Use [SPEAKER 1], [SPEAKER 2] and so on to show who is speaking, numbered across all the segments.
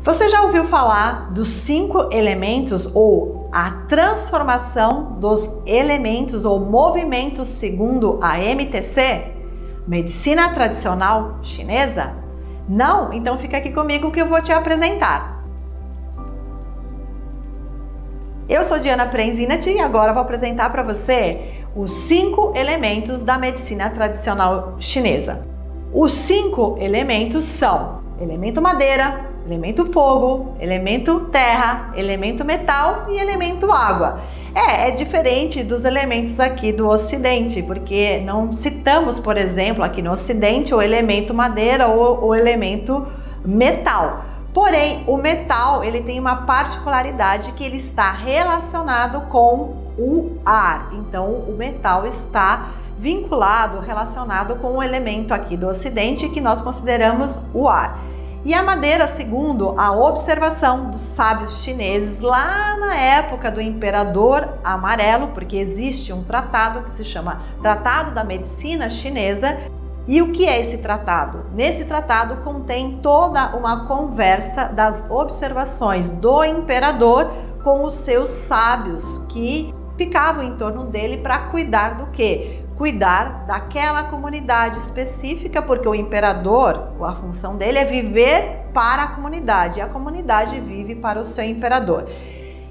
[SPEAKER 1] Você já ouviu falar dos 5 elementos ou a transformação dos elementos ou movimentos segundo a MTC? Medicina tradicional chinesa? Não? Então fica aqui comigo que eu vou te apresentar. Eu sou Diana Prenzinaty e agora vou apresentar para você os 5 elementos da medicina tradicional chinesa. Os 5 elementos são elemento madeira, elemento fogo, elemento terra, elemento metal e elemento água. É diferente dos elementos aqui do Ocidente, porque não citamos, por exemplo, aqui no Ocidente o elemento madeira ou o elemento metal. Porém, o metal ele tem uma particularidade que ele está relacionado com o ar. Então, o metal está vinculado, relacionado com o elemento aqui do Ocidente que nós consideramos o ar. E a madeira, segundo a observação dos sábios chineses lá na época do Imperador Amarelo, porque existe um tratado que se chama Tratado da Medicina Chinesa. E o que é esse tratado? Nesse tratado contém toda uma conversa das observações do imperador com os seus sábios que ficavam em torno dele para cuidar do quê? Cuidar daquela comunidade específica, porque o imperador, a função dele é viver para a comunidade, e a comunidade vive para o seu imperador.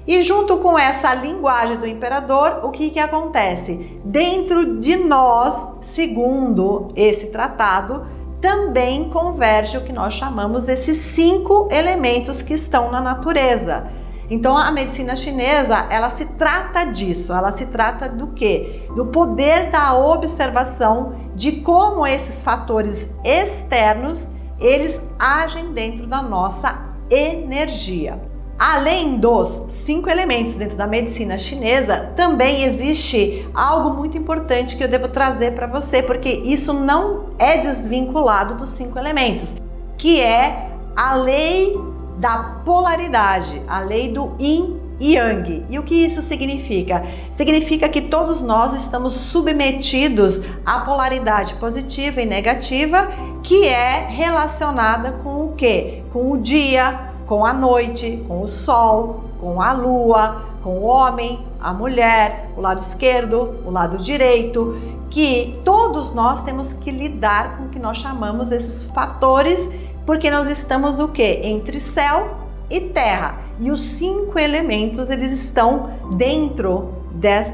[SPEAKER 1] E junto com essa linguagem do imperador, o que acontece? Dentro de nós, segundo esse tratado, também converge o que nós chamamos esses 5 elementos que estão na natureza. Então a medicina chinesa, ela se trata disso, ela se trata do quê? Do poder da observação de como esses fatores externos, eles agem dentro da nossa energia. Além dos 5 elementos dentro da medicina chinesa, também existe algo muito importante que eu devo trazer para você, porque isso não é desvinculado dos 5 elementos, que é a lei da polaridade, a lei do Yin e Yang. E o que isso significa? Significa que todos nós estamos submetidos à polaridade positiva e negativa, que é relacionada com o quê? Com o dia, com a noite, com o sol, com a lua, com o homem, a mulher, o lado esquerdo, o lado direito, que todos nós temos que lidar com o que nós chamamos esses fatores, porque nós estamos o quê? Entre céu e terra. E os 5 elementos, eles estão dentro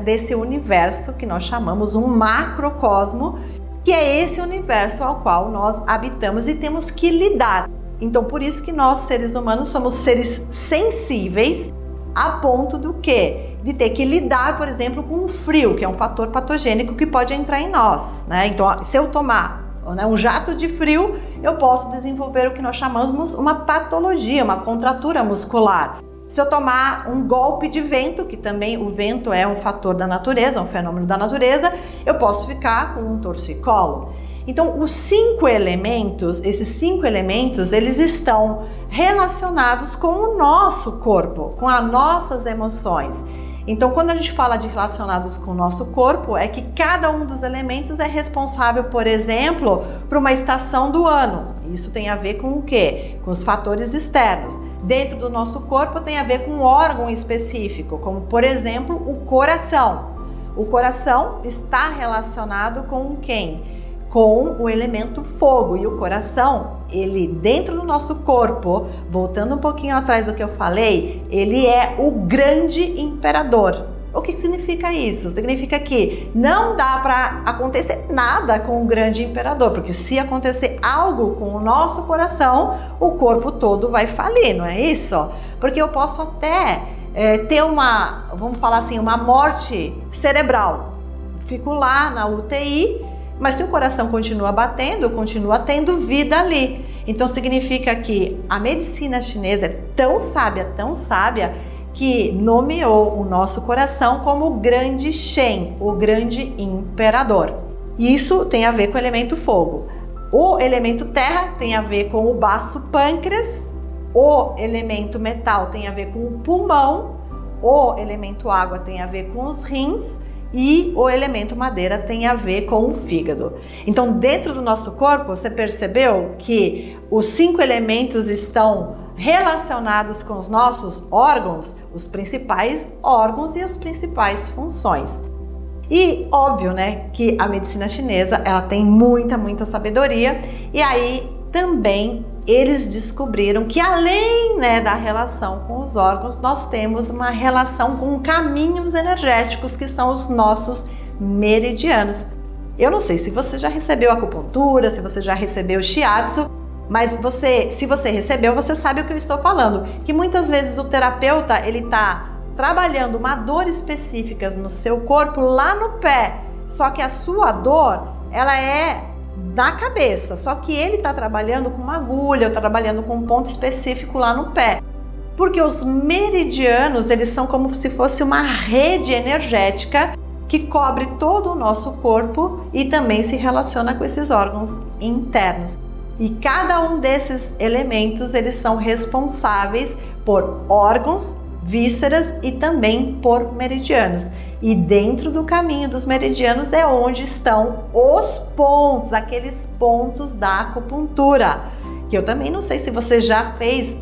[SPEAKER 1] desse universo que nós chamamos um macrocosmo, que é esse universo ao qual nós habitamos e temos que lidar. Então, por isso que nós, seres humanos, somos seres sensíveis a ponto do quê? De ter que lidar, por exemplo, com o frio, que é um fator patogênico que pode entrar em nós, né? Então, se eu tomar um jato de frio, eu posso desenvolver o que nós chamamos uma patologia, uma contratura muscular. Se eu tomar um golpe de vento, que também o vento é um fator da natureza, um fenômeno da natureza, eu posso ficar com um torcicolo. Então, os 5 elementos, esses 5 elementos, eles estão relacionados com o nosso corpo, com as nossas emoções. Então, quando a gente fala de relacionados com o nosso corpo, é que cada um dos elementos é responsável, por exemplo, por uma estação do ano. Isso tem a ver com o quê? Com os fatores externos. Dentro do nosso corpo tem a ver com um órgão específico, como, por exemplo, o coração. O coração está relacionado com quem? Com o elemento fogo. E o coração, ele dentro do nosso corpo, voltando um pouquinho atrás do que eu falei, ele é o grande imperador. O que significa isso? Significa que não dá para acontecer nada com o grande imperador, porque se acontecer algo com o nosso coração, o corpo todo vai falir, não é isso? Porque eu posso até ter vamos falar assim, uma morte cerebral. Fico lá na UTI, mas se o coração continua batendo, continua tendo vida ali. Então significa que a medicina chinesa é tão sábia, que nomeou o nosso coração como o grande Shen, o grande imperador. Isso tem a ver com o elemento fogo. O elemento terra tem a ver com o baço pâncreas, o elemento metal tem a ver com o pulmão, o elemento água tem a ver com os rins, e o elemento madeira tem a ver com o fígado. Então, dentro do nosso corpo, você percebeu que os 5 elementos estão relacionados com os nossos órgãos, os principais órgãos e as principais funções. E óbvio, né, que a medicina chinesa, ela tem muita sabedoria, e aí também eles descobriram que além, né, da relação com os órgãos, nós temos uma relação com caminhos energéticos, que são os nossos meridianos. Eu não sei se você já recebeu acupuntura, se você já recebeu shiatsu, mas se você recebeu, você sabe o que eu estou falando, que muitas vezes o terapeuta, ele tá trabalhando uma dor específica no seu corpo lá no pé, só que a sua dor, ela é da cabeça, só que ele está trabalhando com uma agulha, ou trabalhando com um ponto específico lá no pé. Porque os meridianos, eles são como se fosse uma rede energética que cobre todo o nosso corpo e também se relaciona com esses órgãos internos. E cada um desses elementos, eles são responsáveis por órgãos, vísceras e também por meridianos. E dentro do caminho dos meridianos é onde estão os pontos, aqueles pontos da acupuntura. Que eu também não sei se você já fez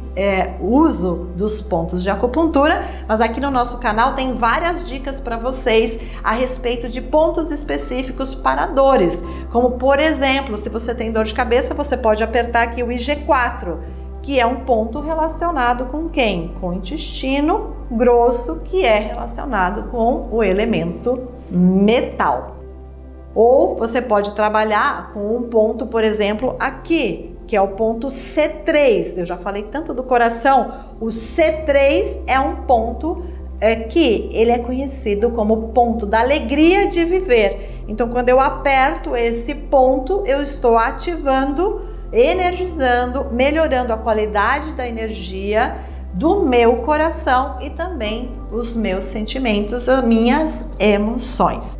[SPEAKER 1] uso dos pontos de acupuntura, mas aqui no nosso canal tem várias dicas para vocês a respeito de pontos específicos para dores. Como por exemplo, se você tem dor de cabeça, você pode apertar aqui o IG4, que é um ponto relacionado com quem? Com o intestino grosso, que é relacionado com o elemento metal. Ou você pode trabalhar com um ponto, por exemplo, aqui, que é o ponto C3. Eu já falei tanto do coração. O C3 é um ponto que ele é conhecido como ponto da alegria de viver. Então, quando eu aperto esse ponto, eu estou ativando, energizando, melhorando a qualidade da energia do meu coração e também os meus sentimentos, as minhas emoções.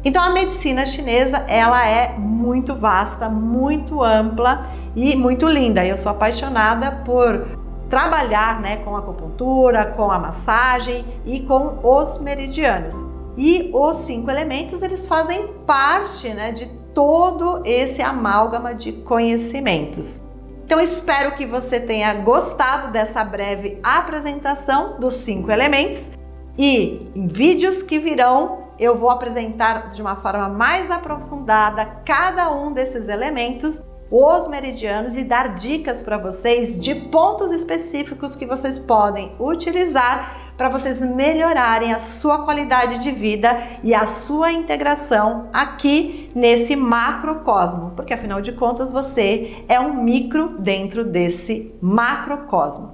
[SPEAKER 1] Então a medicina chinesa, ela é muito vasta, muito ampla e muito linda. Eu sou apaixonada por trabalhar, né, com a acupuntura, com a massagem e com os meridianos. E os 5 elementos, eles fazem parte, né, de todo esse amálgama de conhecimentos. Então espero que você tenha gostado dessa breve apresentação dos 5 elementos e em vídeos que virão eu vou apresentar de uma forma mais aprofundada cada um desses elementos, os meridianos, e dar dicas para vocês de pontos específicos que vocês podem utilizar para vocês melhorarem a sua qualidade de vida e a sua integração aqui nesse macrocosmo, porque afinal de contas você é um micro dentro desse macrocosmo.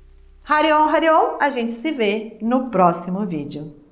[SPEAKER 1] Harion, Harion, a gente se vê no próximo vídeo.